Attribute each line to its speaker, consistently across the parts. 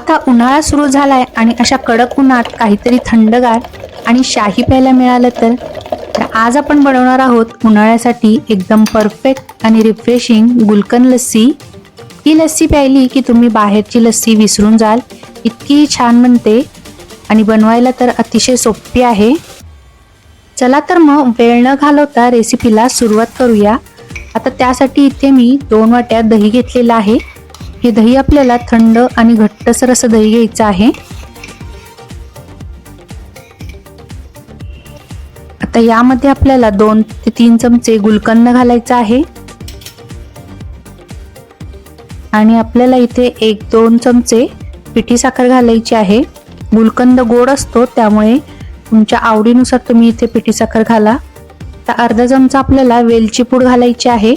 Speaker 1: आता उन्हाळा सुरू झालाय आणि अशा कडक उन्हात काहीतरी थंडगार आणि शाही प्यायला मिळालं तर आज आपण बनवणार आहोत उन्हाळ्यासाठी एकदम परफेक्ट आणि रिफ्रेशिंग गुलकंद लस्सी। ही लस्सी प्यायली की तुम्ही बाहेरची लस्सी विसरून जाल, इतकी छान बनते आणि बनवायला तर अतिशय सोपी आहे। चला तर मग वेळ न घालवता रेसिपीला सुरुवात करूया। आता त्यासाठी इथे मी 2 वाट्या दही घेतलेलं आहे। हे दही आपल्याला थंड आणि घट्टसर असं दही घ्यायचं आहे। आता यामध्ये आपल्याला 2 ते 3 चमचे गुलकंद घालायचा आहे आणि आपल्याला इथे 1-2 चमचे पिठी साखर घालायची आहे। गुलकंद गोड असतो त्यामुळे तुमच्या आवडीनुसार तुम्ही इथे पिठी साखर घाला। तर अर्धा चमचा आपल्याला वेलची पूड घालायची आहे,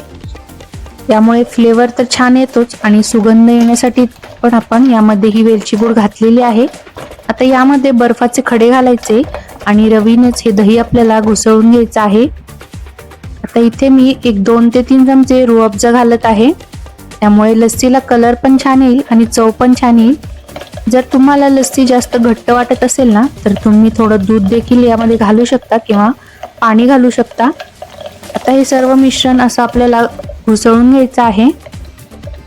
Speaker 1: त्यामुळे फ्लेवर तर छान येतोच आणि सुगंध येण्यासाठी पण आपण यामध्ये ही वेलची पूड घातलेली आहे। आता यामध्ये बर्फाचे खडे घालायचे आणि रवीनेच हे दही आपल्याला घुसळून घ्यायचं आहे। आता इथे मी 1-2 ते 3 चमचे रूह अफजा घालत आहे, त्यामुळे लस्सीला कलर पण छान येईल आणि चव पण छान येईल। जर तुम्हाला लस्सी जास्त घट्ट वाटत असेल ना तर तुम्ही थोडं दूध देखील यामध्ये घालू शकता किंवा पाणी घालू शकता। आता हे सर्व मिश्रण असं आपल्याला घुसळून घ्यायचं आहे।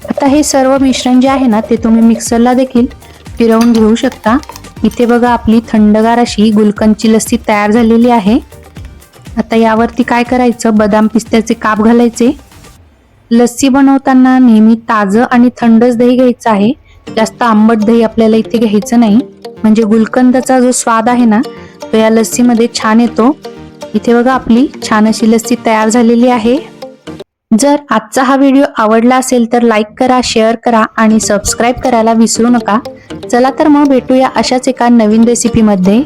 Speaker 1: आता हे सर्व मिश्रण जे आहे ना ते तुम्ही मिक्सरला देखील फिरवून घेऊ शकता। इथे बघा आपली थंडगार अशी गुलकंदची लस्सी तयार झालेली आहे। आता यावरती काय करायचं, बदाम पिस्त्याचे काप घालायचे। लस्सी बनवताना नेहमी ताजं आणि थंडच दही घ्यायचं आहे, जास्त आंबट दही आपल्याला इथे घ्यायचं नाही, म्हणजे गुलकंदचा जो स्वाद आहे ना तो या लस्सीमध्ये छान येतो। इथे बघा आपली छान अशी लस्सी तयार झालेली आहे। जर आजचा हा व्हिडिओ आवडला असेल तर लाईक करा, शेअर करा आणि सबस्क्राईब करायला विसरू नका। चला तर मग भेटूया अशाच एका नवीन रेसिपीमध्ये।